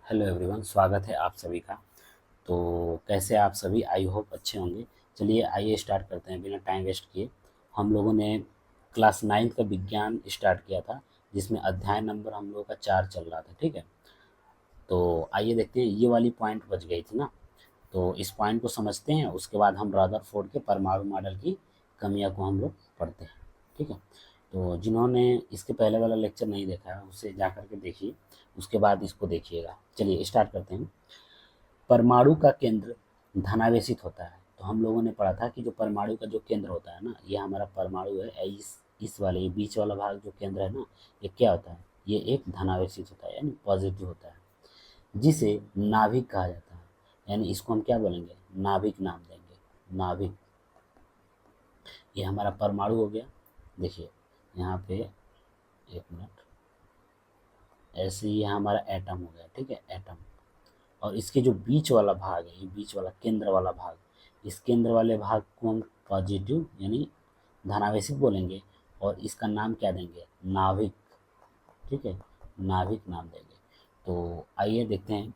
Hello everyone, स्वागत है आप सभी का। तो कैसे आप सभी? आई होप अच्छे होंगे। चलिए आइए स्टार्ट करते हैं बिना टाइम वेस्ट किए। हम लोगों ने क्लास 9 का विज्ञान स्टार्ट किया था, जिसमें अध्याय नंबर हम लोगों का 4 चल रहा था। ठीक है, तो आइए देखते हैं। ये वाली पॉइंट बच गई थी ना, तो इस पॉइंट को समझते हैं। उसके बाद हम रदरफोर्ड के परमाणु मॉडल की कमियां को हम लोग पढ़ते हैं। ठीक है, तो जिन्होंने इसके पहले वाला लेक्चर नहीं देखा है उसे जा करके देखिए, उसके बाद इसको देखिएगा। चलिए स्टार्ट करते हैं। परमाणु का केंद्र धनावेशित होता है। तो हम लोगों ने पढ़ा था कि जो परमाणु का जो केंद्र होता है ना, ये हमारा परमाणु है। इस वाले ये बीच वाला भाग जो केंद्र है ना, ये क्या होता है? ये एक धनावेशित होता है, यानी पॉजिटिव होता है, जिसे नाभिक कहा जाता है। यानी इसको हम क्या बोलेंगे? नाभिक नाम देंगे। नाभिक, ये हमारा परमाणु हो गया। देखिए यहाँ पे, एक मिनट, ऐसे ही हमारा एटम हो गया। ठीक है, एटम। और इसके जो बीच वाला भाग है, ये बीच वाला केंद्र वाला भाग, इस केंद्र वाले भाग को हम पॉजिटिव यानी धनावेशित बोलेंगे, और इसका नाम क्या देंगे? नाभिक। ठीक है, नाभिक नाम देंगे। तो आइए देखते हैं।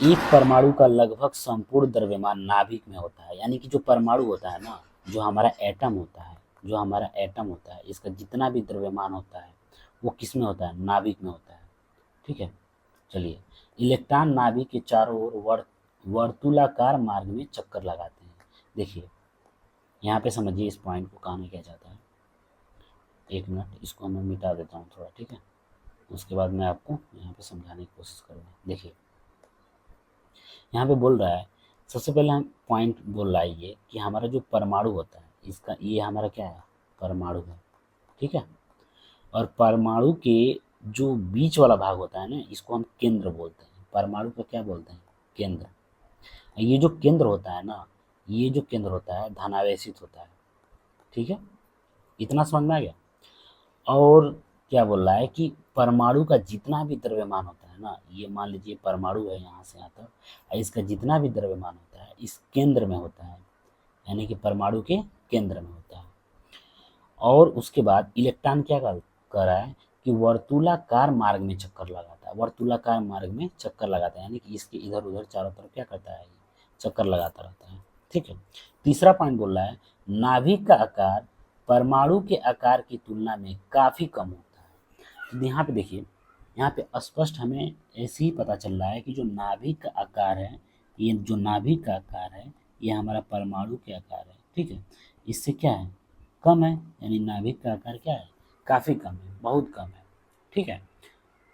एक परमाणु का लगभग संपूर्ण द्रव्यमान नाभिक में होता है। यानी कि जो परमाणु होता है ना, जो हमारा एटम होता है, जो हमारा एटम होता है, इसका जितना भी द्रव्यमान होता है वो किस में होता है? नाभिक में होता है। ठीक है, चलिए। इलेक्ट्रॉन नाभिक के चारों ओर वर्तुलाकार मार्ग में चक्कर लगाते हैं। देखिए यहाँ पे समझिए इस पॉइंट को कहाँ किया जाता है। एक मिनट, इसको मैं मिटा देता हूँ थोड़ा। ठीक है, उसके बाद मैं आपको यहाँ पे समझाने की कोशिश करूँगा। देखिए यहाँ पे बोल रहा है, सबसे पहले हम पॉइंट बोल रहा है ये कि हमारा जो परमाणु होता है, इसका ये हमारा क्या है? परमाणु है। ठीक है, और परमाणु के जो बीच वाला भाग होता है ना, इसको हम केंद्र बोलते हैं। परमाणु को क्या बोलते हैं? केंद्र। ये जो केंद्र होता है ना, ये जो केंद्र होता है धनावेशित होता है। ठीक है, इतना समझ में आ गया। और क्या बोल रहा है कि परमाणु का जितना भी द्रव्यमान होता है ना, ये मान लीजिए परमाणु है यहाँ से यहाँ तक, और इसका जितना भी द्रव्यमान होता है इस केंद्र में होता है, यानी कि परमाणु के केंद्र में होता है। और उसके बाद इलेक्ट्रॉन क्या कर रहा है कि वर्तुलाकार मार्ग में चक्कर लगाता है। वर्तुलाकार मार्ग में चक्कर लगाता है, यानी कि इसके इधर उधर चारों तरफ क्या करता है? चक्कर लगाता रहता है। ठीक है, तीसरा पॉइंट बोल रहा है, नाभिक का आकार परमाणु के आकार की तुलना में काफी कम होता है। तो यहाँ पे देखिए, यहाँ पे स्पष्ट हमें ऐसे ही पता चल रहा है कि जो नाभिक का आकार है, ये जो नाभिक का आकार है, ये हमारा परमाणु के आकार है। ठीक है, इससे क्या है? कम है। यानी नाभिक का आकार क्या है? काफ़ी कम है, बहुत कम है। ठीक है,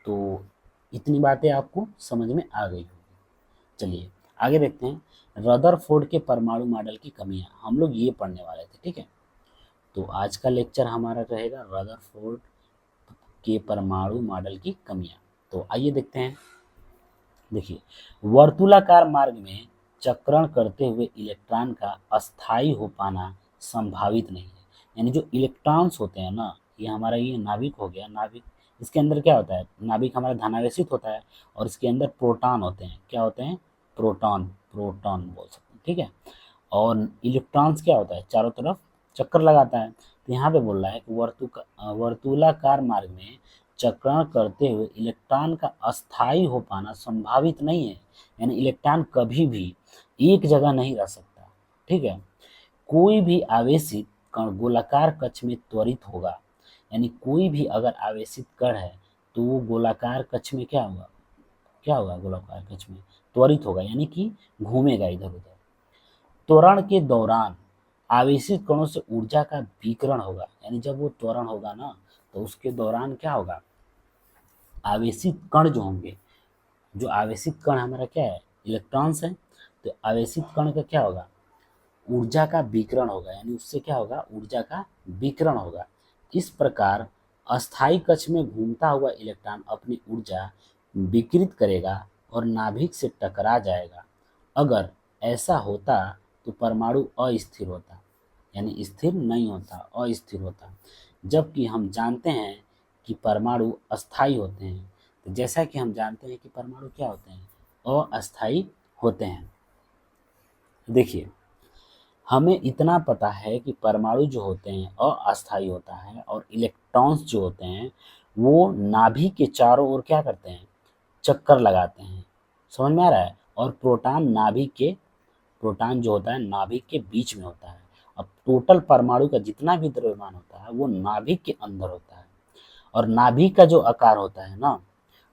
तो इतनी बातें आपको समझ में आ गई होगी। चलिए आगे देखते हैं। रदरफोर्ड के परमाणु मॉडल की कमियां हम लोग ये पढ़ने वाले थे। ठीक है, तो आज का लेक्चर हमारा रहेगा रदरफोर्ड के परमाणु मॉडल की कमियां। तो आइए देखते हैं। देखिए, वर्तुलाकार मार्ग में चक्रण करते हुए इलेक्ट्रॉन का अस्थायी हो पाना संभावित नहीं है। यानी जो इलेक्ट्रॉन्स होते हैं ना, ये हमारा ये नाभिक हो गया। नाभिक, इसके अंदर क्या होता है? नाभिक हमारा धनावेशित होता है, और इसके अंदर प्रोटॉन होते हैं। क्या होते हैं? प्रोटॉन। प्रोटॉन बोल सकते हैं। ठीक है, और इलेक्ट्रॉन्स क्या होता है? चारों तरफ चक्कर लगाता है। तो यहाँ पे बोल रहा है कि वर्तुलाकार मार्ग में चक्रण करते हुए इलेक्ट्रॉन का अस्थायी हो पाना संभावित नहीं है। यानी इलेक्ट्रॉन कभी भी एक जगह नहीं रह सकता। ठीक है, कोई भी आवेशित कण गोलाकार कक्ष में त्वरित होगा। यानी कोई भी अगर आवेशित कण है तो वो गोलाकार कक्ष में क्या होगा? क्या होगा? गोलाकार कक्ष में त्वरित होगा, यानी कि घूमेगा इधर उधर। त्वरण के दौरान आवेशित कणों से ऊर्जा का विकिरण होगा। यानी जब वो त्वरण होगा ना, तो उसके दौरान क्या होगा? आवेशित कण जो होंगे, जो आवेशित कण हमारा क्या है? इलेक्ट्रॉन्स है। तो आवेशित कण का क्या होगा? ऊर्जा का विकिरण होगा। यानी उससे क्या होगा? ऊर्जा का विकिरण होगा। इस प्रकार अस्थायी कक्ष में घूमता हुआ इलेक्ट्रॉन अपनी ऊर्जा विकिरित करेगा और नाभिक से टकरा जाएगा। अगर ऐसा होता तो परमाणु अस्थिर होता, यानी स्थिर नहीं होता, अस्थिर होता। जबकि हम जानते हैं कि परमाणु अस्थायी होते हैं। तो जैसा कि हम जानते हैं कि परमाणु क्या होते हैं? अस्थायी होते हैं। देखिए, हमें इतना पता है कि परमाणु जो होते हैं अस्थायी होता है, और इलेक्ट्रॉन्स जो होते हैं वो नाभि के चारों ओर क्या करते हैं? चक्कर लगाते हैं। समझ में आ रहा है? और प्रोटॉन जो होता है नाभिक के बीच में होता है। अब टोटल परमाणु का जितना भी द्रव्यमान होता है वो नाभिक के अंदर होता है। और नाभिक का जो आकार होता है ना,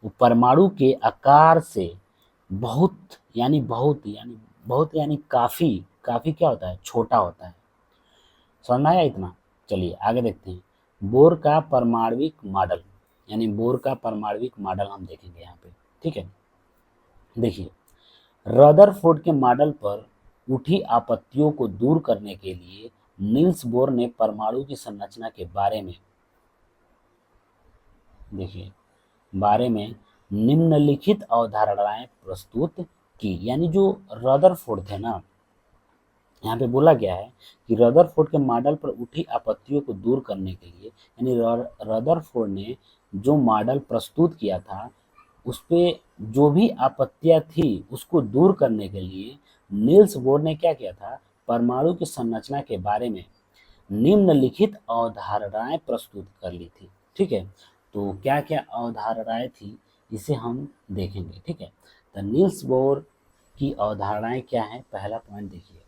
वो परमाणु के आकार से बहुत यानी काफी काफी क्या होता है, छोटा होता है। समझ में आया इतना? चलिए आगे देखते हैं। बोर का परमाणविक मॉडल हम देखेंगे यहाँ पे। ठीक है, देखिए, रदरफोर्ड के मॉडल पर उठी आपत्तियों को दूर करने के लिए नील्स बोर ने परमाणु की संरचना के देखिए बारे में निम्नलिखित अवधारणाएं प्रस्तुत की। यानी जो रदरफोर्ड थे ना, यहाँ पे बोला गया है कि रदरफोर्ड के मॉडल पर उठी आपत्तियों को दूर करने के लिए, यानी रदरफोर्ड ने जो मॉडल प्रस्तुत किया था उस पे जो भी आपत्तियां थी उसको दूर करने के लिए नील्स बोर ने क्या किया था, परमाणु की संरचना के बारे में निम्नलिखित अवधारणाएं प्रस्तुत कर ली थी। ठीक है, तो क्या क्या अवधारणाएं थी इसे हम देखेंगे। ठीक है, तो नील्स बोर की अवधारणाएं क्या है? पहला पॉइंट देखिए,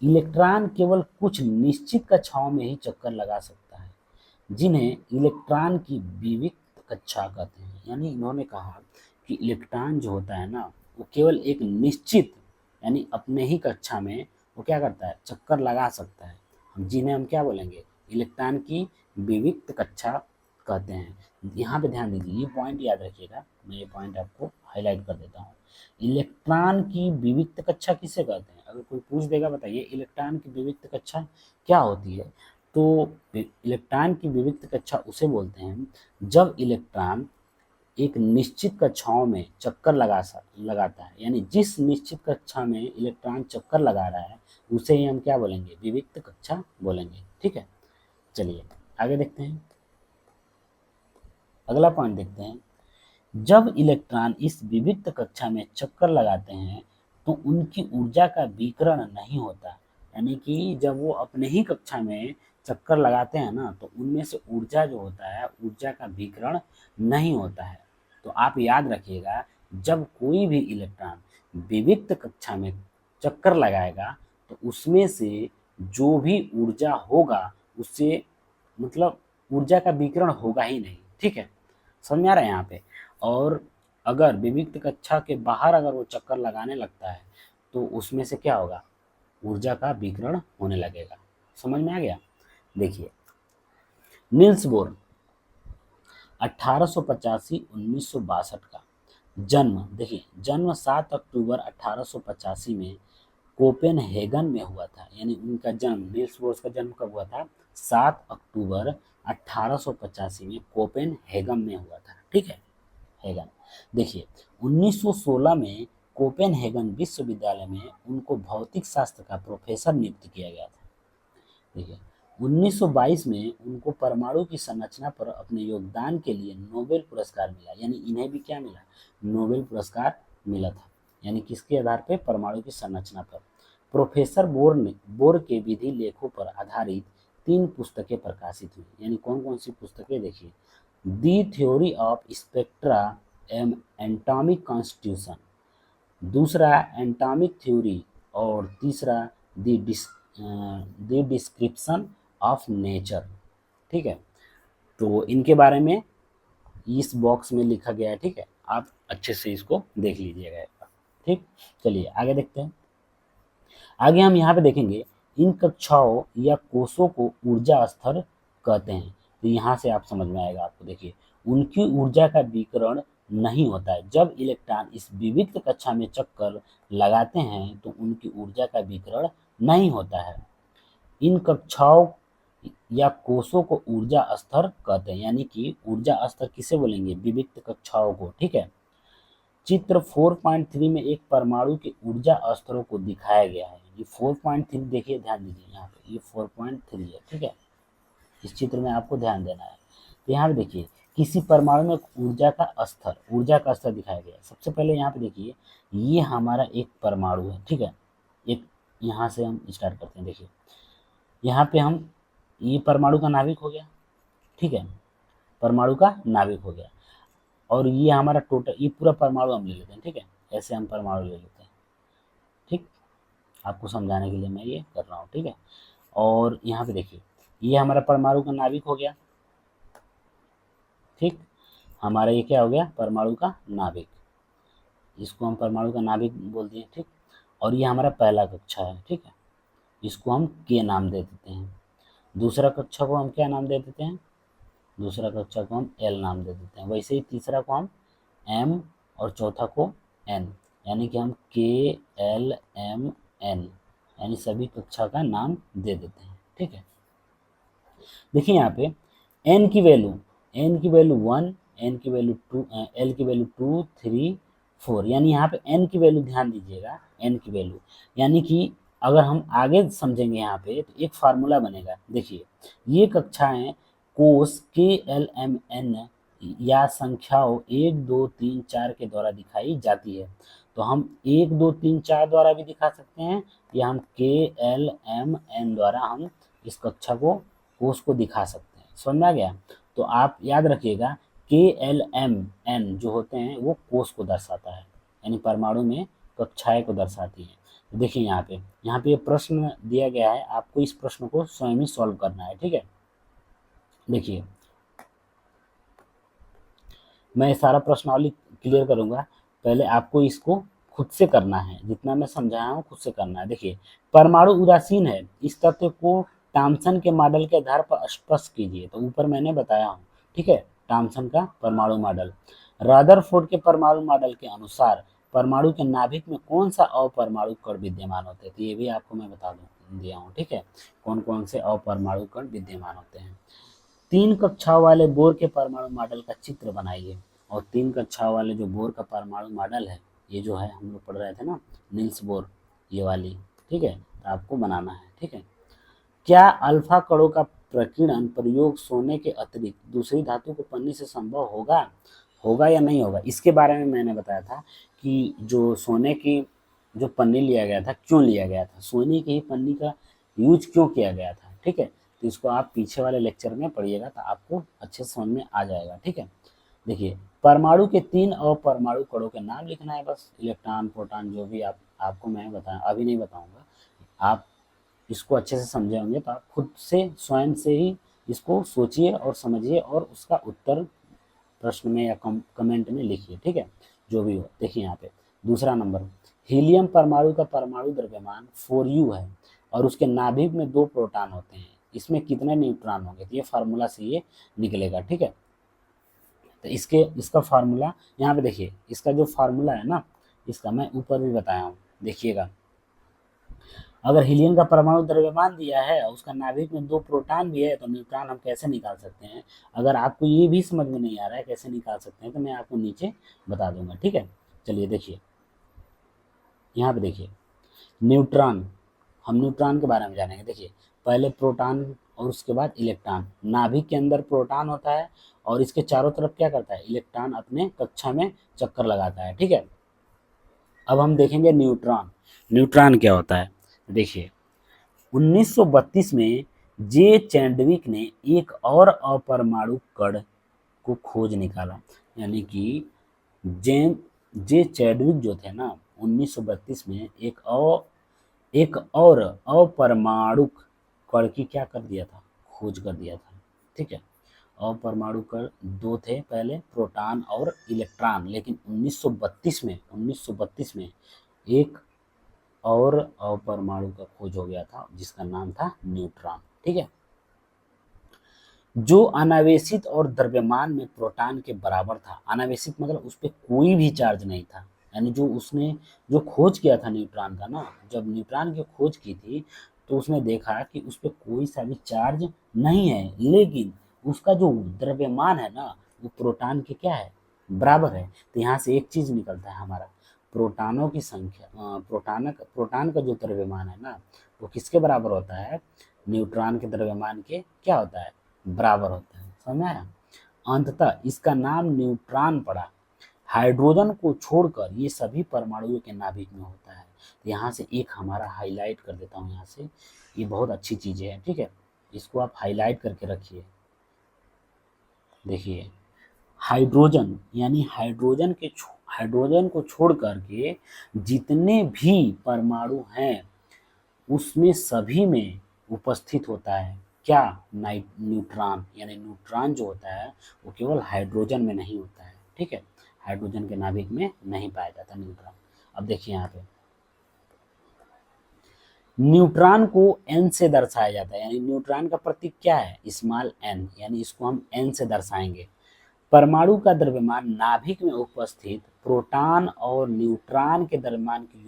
इलेक्ट्रॉन केवल कुछ निश्चित कक्षाओं में ही चक्कर लगा सकता है, जिन्हें इलेक्ट्रॉन की विविक्त कक्षा कहते हैं। यानी इन्होंने कहा कि इलेक्ट्रॉन जो होता है ना, वो केवल एक निश्चित यानी अपने ही कक्षा में वो क्या करता है, चक्कर लगा सकता है। जिन्हें हम क्या बोलेंगे, इलेक्ट्रॉन की विविक्त कक्षा कहते हैं। यहाँ पे ध्यान दीजिए, ये पॉइंट याद रखिएगा, मैं ये पॉइंट आपको हाईलाइट कर देता हूँ। इलेक्ट्रॉन की विविक्त कक्षा किसे कहते हैं? अगर कोई पूछ देगा, बताइए इलेक्ट्रॉन की विविक्त कक्षा क्या होती है? तो इलेक्ट्रॉन की विविक्त कक्षा उसे बोलते हैं जब इलेक्ट्रॉन एक निश्चित कक्षाओं में चक्कर लगाता है। यानी जिस निश्चित कक्षा में इलेक्ट्रॉन चक्कर लगा रहा है उसे ही हम क्या बोलेंगे, विविक्त कक्षा बोलेंगे। ठीक है, चलिए आगे देखते हैं, अगला पॉइंट देखते हैं। जब इलेक्ट्रॉन इस विविक्त कक्षा में चक्कर लगाते हैं तो उनकी ऊर्जा का विकिरण नहीं होता। यानी कि जब वो अपने ही कक्षा में चक्कर लगाते हैं ना, तो उनमें से ऊर्जा जो होता है, ऊर्जा का विकिरण नहीं होता है। तो आप याद रखिएगा, जब कोई भी इलेक्ट्रॉन विविक्त कक्षा में चक्कर लगाएगा तो उसमें से जो भी ऊर्जा होगा उससे मतलब ऊर्जा का विकिरण होगा ही नहीं। ठीक है, समझ में आ रहा है यहाँ पे? और अगर विविक्त कक्षा के बाहर अगर वो चक्कर लगाने लगता है तो उसमें से क्या होगा, ऊर्जा का विकिरण होने लगेगा। समझ में आ गया? देखिए, नील्स बोर 1885-1962 का जन्म, देखिए जन्म 7 अक्टूबर 1885 में कोपेनहेगन में हुआ था। यानी उनका जन्म, नील्स बोर का जन्म कब हुआ था? 7 अक्टूबर 1885 में कोपेनहेगन में हुआ था। ठीक है, हेगन। देखिए, 1916 में कोपेनहेगन विश्वविद्यालय में उनको भौतिक शास्त्र का प्रोफेसर नियुक्त किया गया था। देखिए, 1922 में उनको परमाणु की संरचना पर अपने योगदान के लिए नोबेल पुरस्कार मिला। यानी इन्हें भी क्या मिला, नोबेल पुरस्कार मिला था। यानी किसके आधार पर? परमाणु की संरचना पर। प्रोफेसर बोर के विधि लेखों पर आधारित 3 पुस्तकें प्रकाशित हुई। यानी कौन कौन सी पुस्तकें? देखिए, the theory of spectra and atomic constitution, दूसरा एटॉमिक थ्योरी, और तीसरा दी डिस्क्रिप्शन ऑफ नेचर। ठीक है, तो इनके बारे में इस बॉक्स में लिखा गया है। ठीक है, आप अच्छे से इसको देख लीजिएगा एक बार। ठीक, चलिए आगे देखते हैं। आगे हम यहाँ पे देखेंगे, इन कक्षाओं या कोषों को ऊर्जा स्तर कहते हैं। तो यहाँ से आप समझ में आएगा आपको। देखिए, उनकी ऊर्जा का विकिरण नहीं होता है। जब इलेक्ट्रॉन इस विविक्त कक्षा में चक्कर लगाते हैं तो उनकी ऊर्जा का विकिरण नहीं होता है। इन कक्षाओं या कोषों को ऊर्जा स्तर कहते हैं। यानी कि ऊर्जा स्तर किसे बोलेंगे? विविक्त कक्षाओं को। ठीक है, चित्र 4.3 में एक परमाणु के ऊर्जा स्तरों को दिखाया गया है। ये 4.3 देखिए, ध्यान दीजिए यहाँ पे, ये 4.3 है। ठीक है, इस चित्र में आपको ध्यान देना है। तो यहाँ पे देखिए, किसी परमाणु में ऊर्जा का स्तर दिखाया गया है। सबसे पहले यहाँ पे देखिए, ये हमारा एक परमाणु है। ठीक है, एक यहाँ से हम स्टार्ट करते हैं। देखिए, यहाँ पे हम, ये परमाणु का नाभिक हो गया। ठीक है, परमाणु का नाभिक हो गया। और ये हमारा टोटल, ये पूरा परमाणु हम ले लेते हैं, ठीक है, ऐसे हम परमाणु ले लेते हैं, ठीक, आपको समझाने के लिए मैं ये कर रहा हूँ, ठीक है। और यहाँ पे देखिए, ये हमारा परमाणु का नाभिक हो गया, ठीक, हमारा ये क्या हो गया, परमाणु का नाभिक, इसको हम परमाणु का नाभिक बोल दिए, ठीक। और ये हमारा पहला कक्षा है, ठीक है, इसको हम के नाम दे देते हैं। दूसरा कक्षा को हम क्या नाम दे देते हैं, दूसरा कक्षा को हम एल नाम दे देते हैं। वैसे ही तीसरा को हम एम और चौथा को एन, यानी कि हम के एल एम एन, यानी सभी कक्षा का नाम दे देते हैं, ठीक है। देखिए यहाँ पे एन की वैल्यू, एन की वैल्यू 1, एन की वैल्यू 2, एल की वैल्यू 2 3 4, यानी यहाँ पे एन की वैल्यू ध्यान दीजिएगा, एन की वैल्यू, यानी कि अगर हम आगे समझेंगे यहाँ पे तो एक फार्मूला बनेगा। देखिए ये कक्षाएं कोस के एल एम एन या संख्याओं 1 2 3 4 के द्वारा दिखाई जाती है। तो हम 1 2 3 4 द्वारा भी दिखा सकते हैं, या हम के एल एम एन द्वारा हम इस कक्षा को, कोस को दिखा सकते हैं। समझ में आ गया? तो आप याद रखिएगा, के एल एम एन जो होते हैं वो कोस को दर्शाता है, यानी परमाणु में कक्षाएं को दर्शाती है। तो देखिए यहाँ पे ये प्रश्न दिया गया है, आपको इस प्रश्न को स्वयं ही सॉल्व करना है, ठीक है। देखिए मैं सारा प्रश्नावली क्लियर करूंगा, पहले आपको इसको खुद से करना है, जितना मैं समझाया हूँ खुद से करना है। देखिए परमाणु उदासीन है, इस तथ्य को टॉमसन के मॉडल के आधार पर स्पष्ट कीजिए। तो ऊपर मैंने बताया हूँ, ठीक है, टॉमसन का परमाणु मॉडल। रदरफोर्ड के परमाणु मॉडल के अनुसार परमाणु के नाभिक में कौन सा अपरमाणु कण विद्यमान होते हैं, तो ये भी आपको मैं बता दिया हूँ, ठीक है, कौन कौन से अपरमाणु कण विद्यमान होते हैं। 3 कक्षाओं वाले बोर के परमाणु मॉडल का चित्र बनाइए। और 3 कक्षाओं वाले जो बोर का परमाणु मॉडल है, ये जो है हम लोग पढ़ रहे थे ना, नील्स बोर, ये वाली, ठीक है, तो आपको बनाना है, ठीक है। क्या अल्फा कणों का प्रकीर्णन प्रयोग सोने के अतिरिक्त दूसरी धातु को पन्नी से संभव होगा, होगा या नहीं होगा? इसके बारे में मैंने बताया था कि जो सोने की जो पन्नी लिया गया था, क्यों लिया गया था, सोने की ही पन्नी का यूज क्यों किया गया था, ठीक है। तो इसको आप पीछे वाले लेक्चर में पढ़िएगा तो आपको अच्छे से समझ में आ जाएगा, ठीक है। देखिए परमाणु के 3 अपरमाणु कणों के नाम लिखना है बस, इलेक्ट्रॉन प्रोटॉन जो भी आपको मैं बताया, अभी नहीं बताऊंगा, आप इसको अच्छे से समझे होंगे तो आप खुद से स्वयं से ही इसको सोचिए और समझिए और उसका उत्तर प्रश्न में या कमेंट में लिखिए, ठीक है, जो भी हो। देखिए यहाँ पे दूसरा नंबर, हीलियम परमाणु का परमाणु द्रव्यमान 4u है और उसके नाभिक में 2 प्रोटॉन होते हैं, इसमें कितने न्यूट्रॉन होंगे? तो ये फार्मूला से ये निकलेगा, ठीक है। तो इसका फार्मूला यहाँ पे देखिए, इसका जो फार्मूला है ना, इसका मैं ऊपर भी बताया हूँ, देखिएगा। अगर हीलियम का परमाणु द्रव्यमान दिया है और उसका नाभिक में 2 प्रोटॉन भी है, तो न्यूट्रॉन हम कैसे निकाल सकते हैं? अगर आपको ये भी समझ में नहीं आ रहा है कैसे निकाल सकते हैं, तो मैं आपको नीचे बता दूंगा, ठीक है। चलिए देखिए यहाँ पे देखिए, न्यूट्रॉन, हम न्यूट्रॉन के बारे में जानेंगे। देखिए पहले प्रोटॉन और उसके बाद इलेक्ट्रॉन, नाभिक के अंदर प्रोटॉन होता है और इसके चारों तरफ क्या करता है, इलेक्ट्रॉन अपने कक्षा में चक्कर लगाता है, ठीक है। अब हम देखेंगे न्यूट्रॉन, न्यूट्रॉन क्या होता है। देखिए 1932 में जे चैडविक ने एक और अपरमाणु कण को खोज निकाला, यानी कि जे जे चैडविक जो थे ना, 1932 में एक और अपरमाणु कण की क्या कर दिया था, खोज कर दिया था, ठीक है। अपरमाणु कण 2 थे पहले, प्रोटॉन और इलेक्ट्रॉन, लेकिन 1932 में एक और अपरमाणु का खोज हो गया था जिसका नाम था न्यूट्रॉन, ठीक है, जो अनावेशित और द्रव्यमान में प्रोटॉन के बराबर था। अनावेशित मतलब उस पर कोई भी चार्ज नहीं था, यानी जो उसने जो खोज किया था न्यूट्रॉन का ना, जब न्यूट्रॉन की खोज की थी तो उसने देखा कि उस पर कोई सा भी चार्ज नहीं है, लेकिन उसका जो द्रव्यमान है ना, वो प्रोटॉन के क्या है, बराबर है। तो यहाँ से एक चीज निकलता है हमारा, प्रोटॉनों की संख्या, प्रोटॉन का जो द्रव्यमान है ना, वो किसके बराबर होता है, न्यूट्रॉन के द्रव्यमान के क्या होता है, बराबर होता है। समझ में आया? अंततः इसका नाम न्यूट्रॉन पड़ा। हाइड्रोजन को छोड़कर ये सभी परमाणुओं के नाभिक में होता है। तो यहाँ से एक हमारा हाईलाइट कर देता हूँ यहाँ से, ये बहुत अच्छी चीज़ें हैं, ठीक है, इसको आप हाईलाइट करके रखिए। देखिए हाइड्रोजन यानी हाइड्रोजन को छोड़ करके जितने भी परमाणु हैं उसमें सभी में उपस्थित होता है क्या, न्यूट्रॉन, यानी न्यूट्रॉन जो होता है वो केवल हाइड्रोजन में नहीं होता है, ठीक है, हाइड्रोजन के नाभिक में नहीं पाया जाता न्यूट्रॉन। अब देखिए यहाँ पे न्यूट्रॉन को एन से दर्शाया जाता है, यानी न्यूट्रॉन का प्रतीक क्या है, स्मॉल एन, यानी इसको हम एन से दर्शाएंगे। परमाणु का द्रव्यमान नाभिक में उपस्थित प्रोटॉन और न्यूट्रॉन के द्रव्यमान के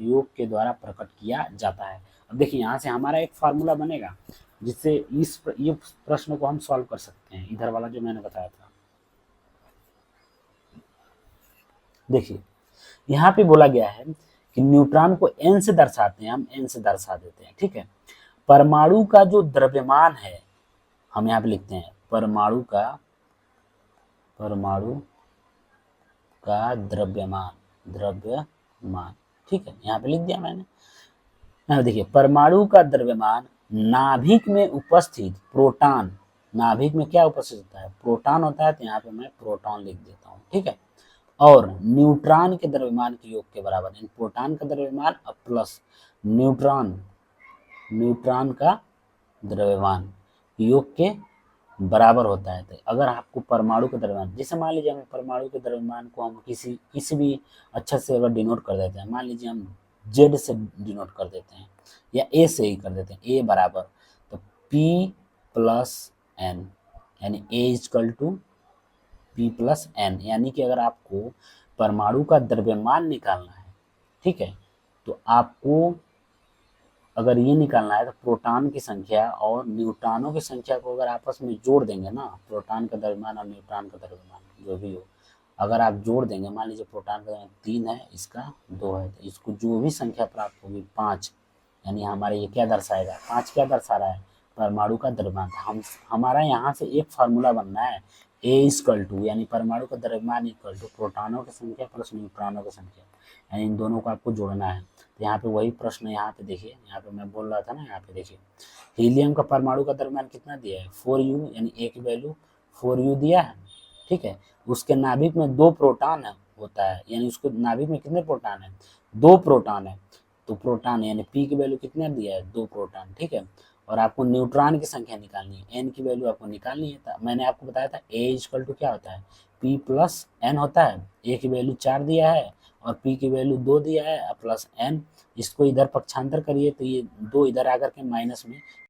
योग के द्वारा प्रकट किया जाता है। अब देखिए यहाँ से हमारा एक फार्मूला बनेगा जिससे ये प्रश्न को हम सॉल्व कर सकते हैं, इधर वाला जो मैंने बताया था। देखिए यहाँ पे बोला गया है कि न्यूट्रॉन को एन से दर्शाते हैं, हम एन से दर्शा देते हैं, ठीक है। परमाणु का जो द्रव्यमान है हम यहाँ पे लिखते हैं परमाणु का द्रव्यमान, ठीक है, यहाँ पे लिख दिया मैंने। यहाँ देखिए परमाणु का द्रव्यमान नाभिक में उपस्थित प्रोटॉन, नाभिक में क्या उपस्थित होता है, प्रोटॉन होता है, तो यहाँ पे मैं प्रोटॉन लिख देता हूँ, ठीक है, और न्यूट्रॉन के द्रव्यमान के योग के बराबर, प्रोटॉन का द्रव्यमान प्लस न्यूट्रॉन का द्रव्यमान योग के बराबर होता है। तो अगर आपको परमाणु के द्रव्यमान, जैसे मान लीजिए हम परमाणु के द्रव्यमान को हम किसी भी अक्षर से अगर डिनोट कर देते हैं, मान लीजिए हम जेड से डिनोट कर देते हैं या ए से ही कर देते हैं, ए बराबर तो पी प्लस एन, यानी A equal to P plus N, यानी कि अगर आपको परमाणु का द्रव्यमान निकालना है, ठीक है, तो आपको अगर ये निकालना है तो प्रोटॉन की संख्या और न्यूट्रॉनों की संख्या को अगर आपस में जोड़ देंगे ना, प्रोटॉन का द्रव्यमान और न्यूट्रॉन का द्रव्यमान जो भी हो, अगर आप जोड़ देंगे, मान लीजिए प्रोटॉन का द्रव्यमान 3 है, इसका 2 है, तो इसको जो भी संख्या प्राप्त होगी 5, यानी हमारे ये क्या दर्शाएगा, 5 क्या दर्शा रहा है, परमाणु का द्रव्यमान। हमारा यहाँ से एक फार्मूला बनना है, ए इक्वल टू, यानी परमाणु का द्रव्यमान इक्वल टू प्रोटॉनों की संख्या प्लस न्यूट्रॉनों की संख्या, यानी इन दोनों को आपको जोड़ना है। तो यहाँ पे वही प्रश्न यहाँ पे देखिए, यहाँ पे मैं बोल रहा था ना, यहाँ पे देखिए हीलियम का परमाणु का द्रव्यमान कितना दिया है 4u, यानी ए की वैल्यू 4u दिया है, ठीक है, उसके नाभिक में 2 प्रोटॉन होता है, यानी उसको नाभिक में कितने प्रोटॉन है, 2 प्रोटॉन है, तो प्रोटॉन यानी पी की वैल्यू कितना दिया है 2 प्रोटॉन, ठीक है, और आपको न्यूट्रॉन की संख्या निकालनी है, एन की वैल्यू आपको निकालनी है। मैंने आपको बताया था ए इक्वल टू क्या होता है, पी प्लस एन होता है, ए की वैल्यू 4 दिया है और पी की वैल्यू 2 दिया है प्लस एन, इसको इधर पक्षांतर करिए तो ये 2 इधर आकर के माइनस में